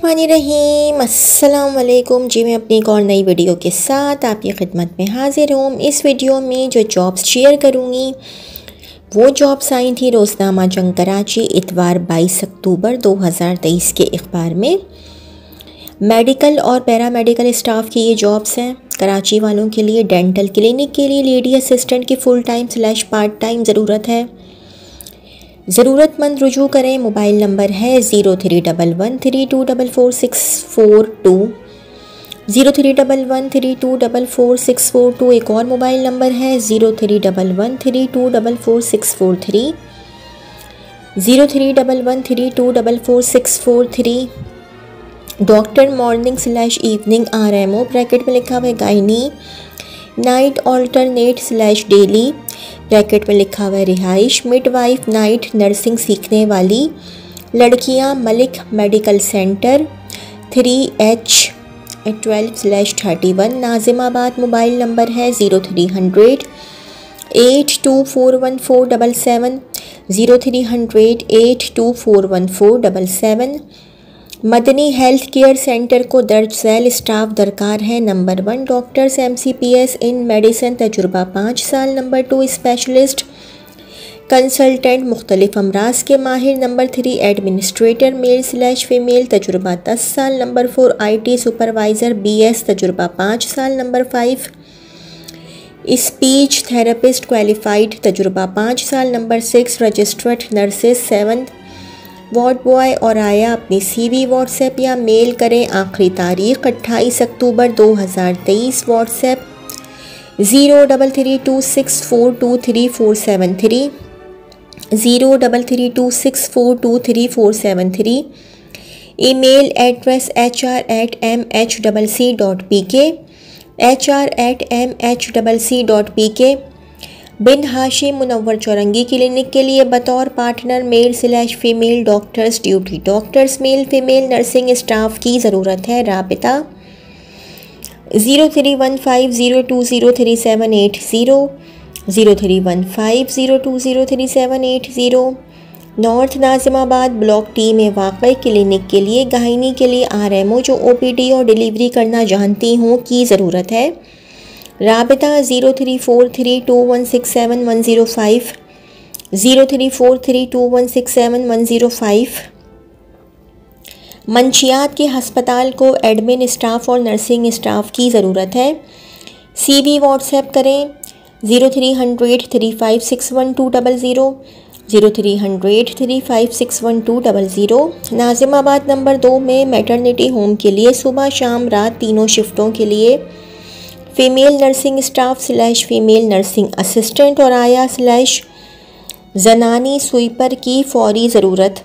रहीम अस्सलाम वालेकुम जी। मैं अपनी एक और नई वीडियो के साथ आपकी खिदमत में हाजिर हूँ। इस वीडियो में जो जॉब्स शेयर करूँगी वो जॉब्स आई थी रोज़नामा जंग कराची इतवार 22 अक्टूबर 2023 के अखबार में। मेडिकल और पैरामेडिकल स्टाफ की ये जॉब्स हैं कराची वालों के लिए। डेंटल क्लिनिक के लिए लेडी असिस्टेंट की फुल टाइम / पार्ट टाइम ज़रूरत है। ज़रूरतमंद रुजू करें। मोबाइल नंबर है 031132444642 031132444642। एक और मोबाइल नंबर है 031132444643 031132444643। Doctor morning / evening RMO bracket में लिखा हुआ है gynae. Night alternate / daily bracket में लिखा हुआ है रिहाइश। मिडवाइफ नाइट नर्सिंग सीखने वाली लड़कियां Malik medical centre 3H12/31 Nazimabad. Mobile number है 0300 824147 0300 824147। मदनी हेल्थ केयर सेंटर को दर्ज झैल स्टाफ दरकार है। नंबर 1 डॉक्टर्स MCPS इन मेडिसिन तजुर्बा 5 साल। नंबर 2 स्पेशलिस्ट कंसल्टेंट मुख्तलिफ अमराज के माहिर। नंबर 3 एडमिनिस्ट्रेटर मेल / फीमेल तजुर्बा 10 साल। नंबर 4 IT सुपरवाइज़र BS तजुर्बा 5 साल। नंबर 5 स्पीच थेरेपिस्ट क्वालिफाइड तजुर्बा 5 साल। Number 6 registered nurses 7th ward boy और आया अपनी CV व्हाट्सएप या मेल करें। आखिरी तारीख 28 October 2023। WhatsApp 0332642343 0332642343। Email address hr@mhcc.pk hr@mhcc.pk। Bin Hashim Munawwar Chowrangi clinic के लिए बतौर partner male / female doctors duty doctors male female nursing staff की ज़रूरत है। राबिता 0315020370 0315020370। नॉर्थ नाजिमाबाद ब्लॉक T में वाक़ई क्लिनिक के लिए गायनी के लिए RMO जो OPD और डिलीवरी करना जानती हूँ की ज़रूरत है। राबिता 03432167 03432167 मंशियात के हस्पताल को एडमिन स्टाफ और नर्सिंग स्टाफ की ज़रूरत है। CV व्हाट्सएप करें 03003561 03003561 नाजिमाबाद नंबर 2 में मैटरनिटी होम के लिए सुबह शाम रात तीनों शिफ्टों के लिए female nursing staff / female nursing assistant और आया / जनानी स्वीपर की फौरी ज़रूरत।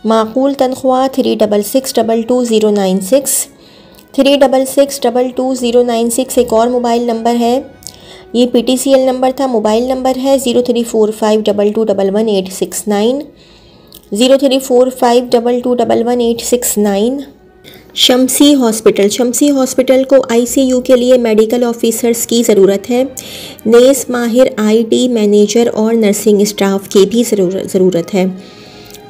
माकूल तनख्वाह 36622096 36622096। एक और मोबाइल नंबर है, ये PTCL नंबर था। मोबाइल नंबर है 034522111869 034522111869। शम्सी हॉस्पिटल को ICU के लिए मेडिकल ऑफिसर्स की ज़रूरत है। नेस माहिर IT मैनेजर और नर्सिंग स्टाफ की भी ज़रूरत है।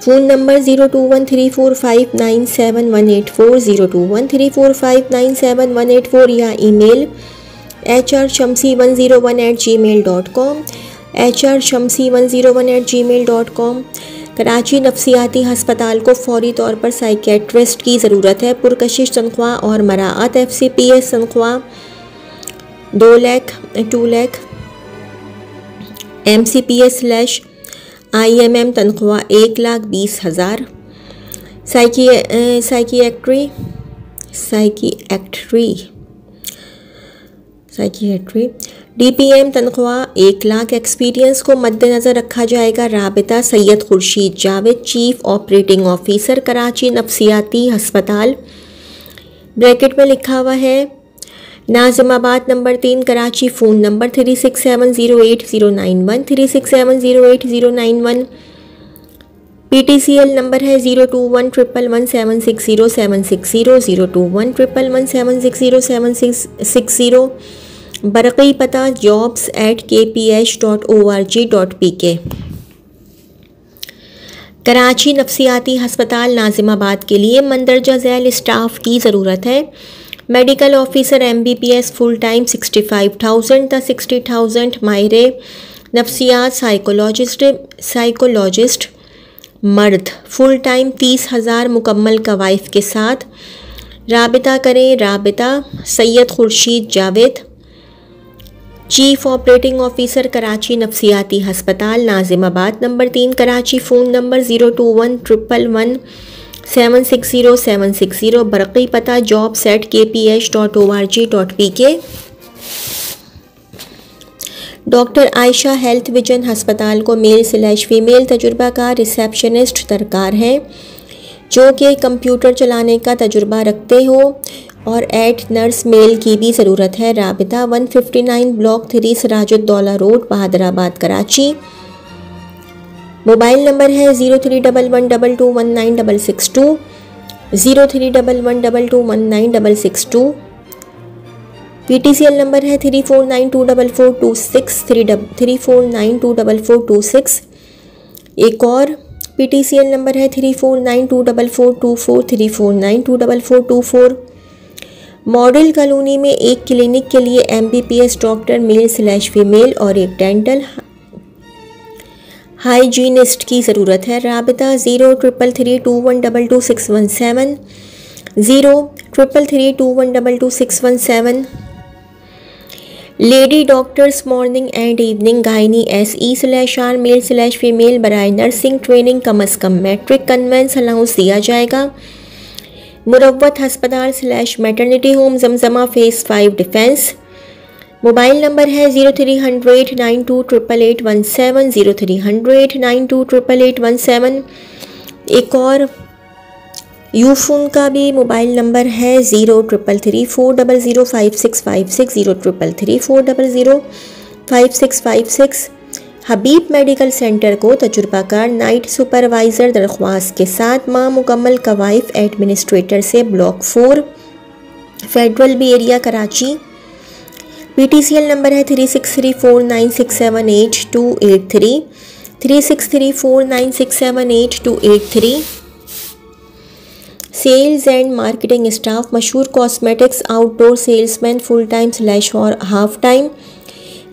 फ़ोन नंबर 02134597 02134597 या ईमेल hrshamsi101@gmail.com hrshamsi101@gmail.com। कराची नफ्सियाती हस्पताल को फौरी तौर पर साइकेट्रिस्ट की ज़रूरत है। पुरकशिश तनख्वाह और मराअत FCPS तनख्वाह 2 लाख MCPS / IMM तनख्वाह 1,20,000। साइकियाट्री DPM तनख्वाह 1 लाख। एक्सपीरियंस को मद्देनज़र रखा जाएगा। राबिता Syed Khursheed Javed chief operating officer Karachi नफ्सियाती हस्पताल ब्रैकेट में लिखा हुआ है Nazimabad number 3 Karachi. Phone number 36708091 36708091। PTCL number है 021111760760 021111760760। बरक़ी पता jobs@kph.org.pk। कराची नफसियाती हस्पताल नाजिमाबाद के लिए मंदरजा झैल स्टाफ की ज़रूरत है। Medical officer MBBS full time 65,000 ता 60,000, माहिर नफसियात साइकोलॉजिस्ट मर्द फुल टाइम 30,000 मुकम्मल कवाइफ के साथ। राबिता करें, राबिता Syed Khursheed Javed, chief operating officer Karachi नफसियाती हस्पताल Nazimabad number 3 Karachi. Phone number 021111760 बरक़ी पता jobs@kph.org.pk। Doctor Ayesha health vision हस्पताल को मेल/फीमेल तजुर्बाकार रिसेप्शनिस्ट दरकार है जो कि कंप्यूटर चलाने का तजुर्बा रखते हो और एड नर्स मेल की भी ज़रूरत है। राबिता 159 block 3 Sirajuddaula road Bahadurabad Karachi. Mobile number है 0311221962 0311221962। PTCL नंबर है 34924426 34924426। एक और PTCL नंबर है 34924424 34924424। मॉडल कॉलोनी में एक क्लिनिक के लिए MBBS डॉक्टर मेल/फीमेल और एक डेंटल हाइजीनिस्ट की ज़रूरत है। राबिता 033321222617 033321222617। Lady doctors morning and evening gynae SE/R male female बराए नर्सिंग ट्रेनिंग कम अज़ कम मैट्रिक कन्वेंस अलाउंस दिया जाएगा। मुरव्वत हस्पताल /maternity home Zamzama phase 5 defence. Mobile number है 0300928817 0300928817। एक और यूफोन का भी मोबाइल नंबर है 0333400565 0333405656। हबीब मेडिकल सेंटर को तजुर्बाकार नाइट सुपरवाइज़र दरख्वास्त के साथ मां मुकम्मल कवाइफ एडमिनिस्ट्रेटर से block 4 federal B area Karachi. PTCL number है 363496788283 363496788283। सेल्स एंड मार्केटिंग स्टाफ मशहूर cosmetics outdoor salesman full time / half time.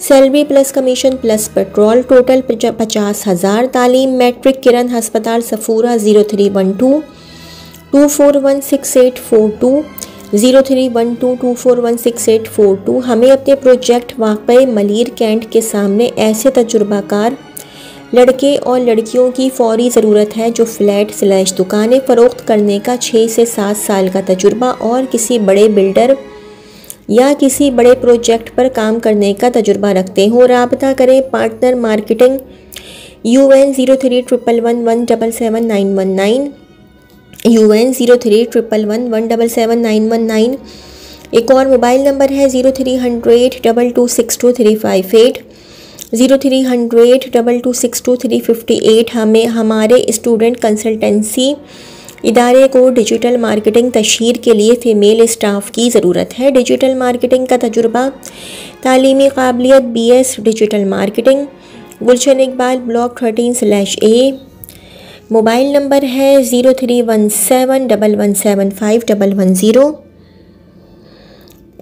Salary plus commission plus petrol total 50,000। तालीम मैट्रिक। किरण हस्पताल सफूरा 031224168842 031224168842। हमें अपने प्रोजेक्ट वाक़ई मलीर कैंट के सामने ऐसे तजुर्बाकार लड़के और लड़कियों की फ़ौरी ज़रूरत है जो फ्लैट/दुकानें फ़रोख्त करने का 6 से 7 साल का तजुर्बा और किसी बड़े बिल्डर या किसी बड़े प्रोजेक्ट पर काम करने का तजुर्बा रखते हो। राबता करें पार्टनर मार्केटिंग UN 0311177919 UN 0311177919। एक और मोबाइल नंबर है 0300226235 0300226235। हमें हमारे स्टूडेंट कंसल्टेंसी इदारे को डिजिटल मार्केटिंग तशहीर के लिए फ़ीमेल स्टाफ की ज़रूरत है। डिजिटल मार्केटिंग का तजुर्बा, तालीमी काबिलियत BS digital marketing, Gulshan Iqbal block 13/A। Mobile number है 0317117510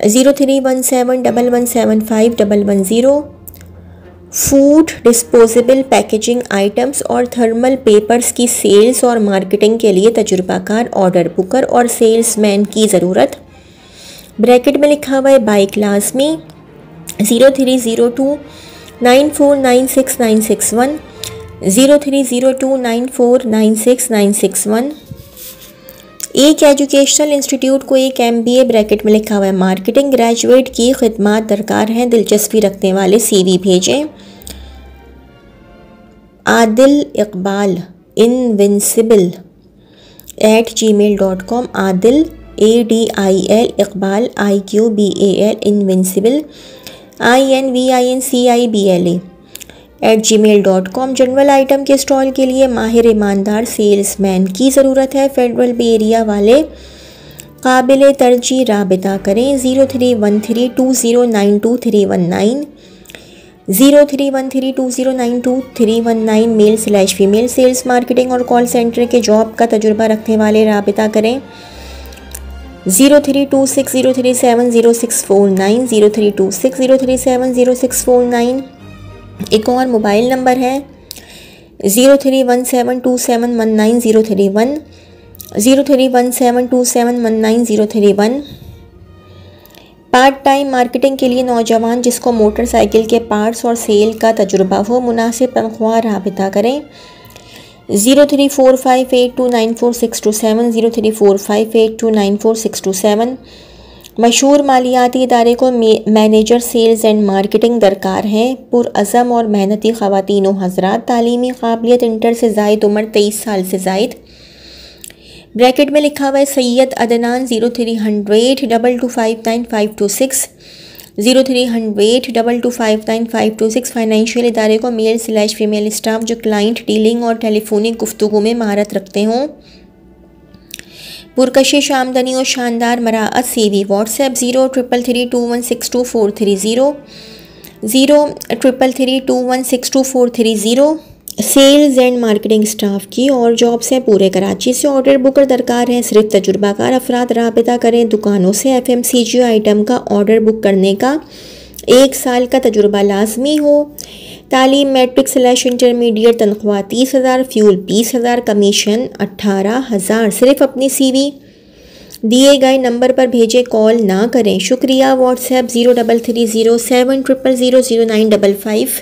0317117510। फूड डिस्पोजेबल पैकेजिंग आइटम्स और थर्मल पेपर्स की सेल्स और मार्केटिंग के लिए तजुर्बाकार ऑर्डर बुकर और सेल्समैन की ज़रूरत। ब्रैकेट में लिखा हुआ है बाई क्लास में 030294969661 030294969661। एक एजुकेशनल इंस्टीट्यूट को एक MBA ब्रैकेट में लिखा हुआ है मार्केटिंग ग्रेजुएट की खिदमात दरकार हैं। दिलचस्पी रखने वाले CV भेजें। Adil Iqbal invincible@gmail.com। Adil ADIL Iqbal IQBAL invincible INVINCIBLA@gmail.com। General item के स्टॉल के लिए माहिर ईमानदार सेल्समैन की ज़रूरत है। फेडरल बी एरिया वाले काबिल तरजीह राबिता करें 03132092 319 03132092 मेल/फीमेल सेल्स मार्केटिंग और कॉल सेंटर के जॉब का तजुर्बा रखने वाले राबिता करें। 0326037064 0326037064। एक और मोबाइल नंबर है 03172719 03172719 पार्ट टाइम मार्केटिंग के लिए नौजवान जिसको मोटरसाइकिल के पार्ट्स और सेल का तजुर्बा हो, मुनासिब तनख्वाह राबिता करें। 0345829467 0345829467। मशहूर मालियाती इदारे को मैनेजर सेल्स एंड मार्केटिंग दरकार है। पुरअज़म और मेहनती ख़वातीन व हज़रात, तालीमी काबिलियत इंटर से ज़ायद, उम्र 23 साल से ज़ायद। ब्रैकेट में लिखा हुआ है सैयद अदनान। 030022595526 030022595526। फाइनेंशियल इदारे को मेल/फीमेल स्टाफ जो क्लाइंट डीलिंग और टेलीफोनिक गुफ्तगू में महारत रखते हों। पुरकशिश आमदनी और शानदार मराअत CV। WhatsApp 0333216240 0333216240। Sales and marketing staff की और जॉब्स हैं पूरे कराची से। ऑर्डर बुकर दरकार है। सिर्फ तजुर्बाकार अफराद राबिता करें। दुकानों से FMCG आइटम का ऑर्डर बुक करने का 1 साल का तजुर्बा लाजमी हो। तालीम मैट्रिक/इंटरमीडिएट। तनख्वाह 30,000, फ्यूल 20,000, कमीशन 18,000। सिर्फ अपनी CV दिए गए नंबर पर भेजें, कॉल ना करें। शुक्रिया। व्हाट्सएप 033070000955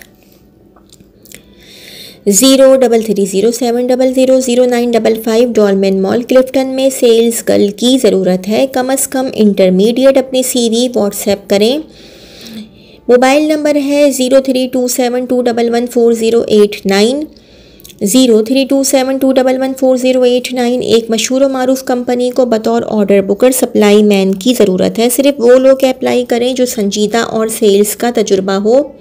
033070000955। डॉलमेन मॉल क्लिफ्टन में सेल्स गर्ल की ज़रूरत है। कम अज़ कम इंटरमीडिएट अपनी CV व्हाट्सएप करें। मोबाइल नंबर है 0327211089 0327211089। एक मशहूर और मारूफ कंपनी को बतौर ऑर्डर बुकर सप्लाई मैन की ज़रूरत है। सिर्फ वो लोग अप्लाई करें जो संजीदा और सेल्स का तजुर्बा हो।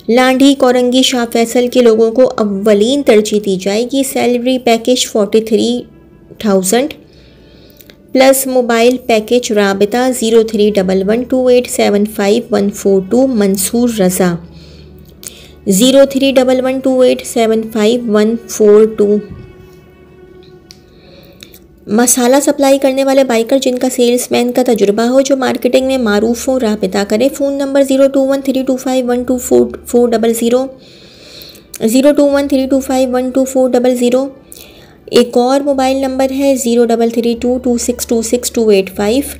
लांडी, कोरंगी, शाह फैसल के लोगों को अव्वलीन तरजीह दी जाएगी। Salary package 43,000 plus mobile package. राबिता 0311287514 मंसूर रज़ा 0311287514। मसाला सप्लाई करने वाले बाइकर जिनका सेल्समैन का तजुर्बा हो, जो मार्केटिंग में मारूफ हो, राबिता करें। Phone number 0213251240 0213251240। एक और मोबाइल नंबर है 0332262628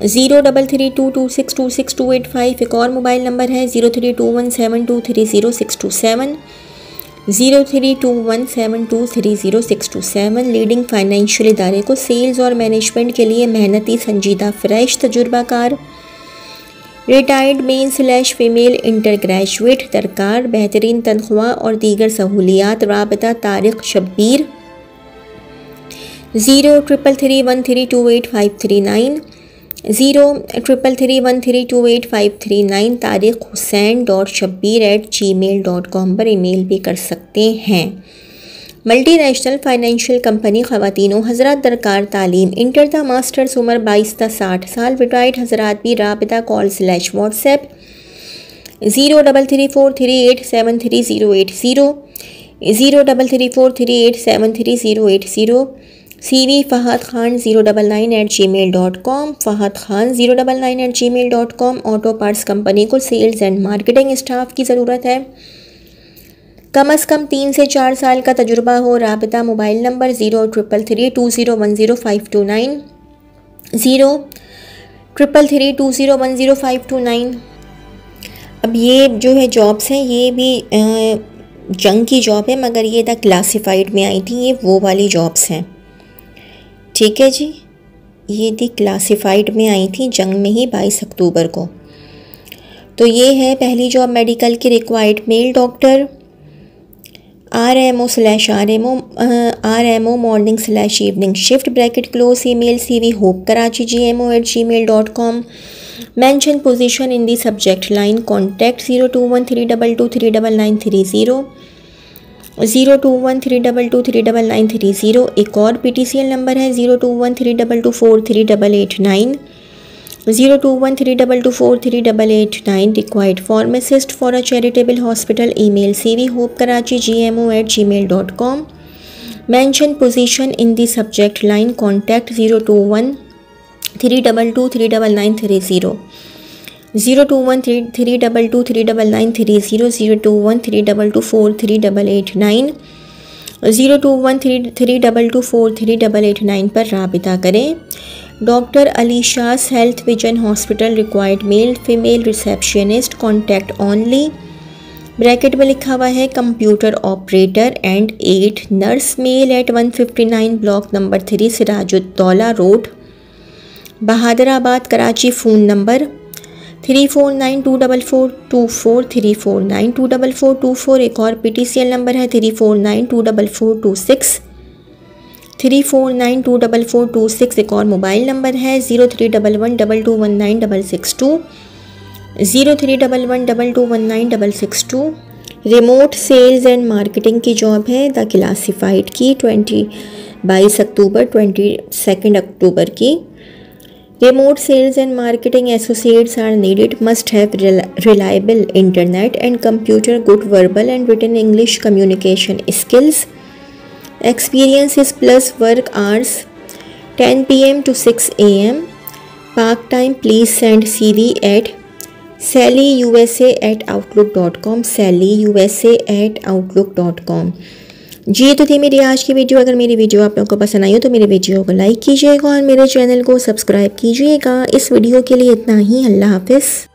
0332262628। एक और मोबाइल नंबर है 032172302627 032172302627। लीडिंग फाइनेंशियल इदारे को सेल्स और मैनेजमेंट के लिए मेहनती, संजीदा, फ्रेश तजुर्बाकार रिटायर्ड मेल/फीमेल इंटर ग्रेजुएट दरकार। बेहतरीन तनख्वाह और दीगर सहूलियात। राबिता तारिक शब्बीर 03331328 03331328 तारिक husain.shabbir@gmail.com पर ईमेल भी कर सकते हैं। मल्टीनेशनल फाइनेंशियल कंपनी ख़वातीन हज़रात दरकार तालीम इंटर द मास्टर्स, उम्र 22 से 60 साल। रिटायर्ड हज़रात भी राबिता कॉल/व्हाट्सएप 0334387380 0334387380। CV Fahd Khan 099@gmail.com Fahd Khan 099@gmail.com। Auto parts company को सेल्स एंड मार्केटिंग स्टाफ की ज़रूरत है। कम अज़ कम 3 से 4 साल का तजुर्बा हो। राबिता मोबाइल नंबर 0333201059 0333201059। अब ये जो है जॉब्स हैं ये भी जंग की जॉब है, मगर ये द क्लासिफाइड में आई थी। ये वो वाली जॉब्स हैं, ठीक है जी। ये दी क्लासिफाइड में आई थी जंग में ही 22 अक्टूबर को। तो ये है पहली जॉब मेडिकल की required male doctor RMO morning evening shift bracket close. Email CV hopekarachi@gmail.com। Mention position in the subject line. Contact 0213223930 0213223930। एक और PTCL नंबर है 021322438889 02132243889 required pharmacist for a charitable hospital. Email cvhopekarachi@gmail.com. Mention position in the subject line. Contact 02132239930, 02132239930, 02132243889, 02132243889 पर राबिता करें। Doctor Alisha's health vision hospital required male female receptionist, contact only. Bracket में लिखा हुआ है computer operator and 8 nurse male at 159 block number 3 Sirajuddaula road, Bahadurabad, Karachi. Phone number 34924424, 34924424। एक और PTCL number है 34924426, 34924426। एक और मोबाइल नंबर है 031122196662, 031122196662। रिमोट सेल्स एंड मार्केटिंग की जॉब है द क्लासिफाइड की 22 अक्टूबर 22 अक्टूबर की। Remote sales and marketing associates are needed. Must have reliable internet and computer, good verbal and written English communication skills. Experience is plus. Work hours 10 p.m. to 6 a.m. Part time. Please send CV at sallyusa@outlook.com, sallyusa@outlook.com। जी ये तो थी मेरी आज की video. अगर मेरी video आप लोगों को पसंद आई हो तो मेरे वीडियो को लाइक कीजिएगा और मेरे चैनल को सब्सक्राइब कीजिएगा। इस वीडियो के लिए इतना ही। अल्लाह हाफिज़।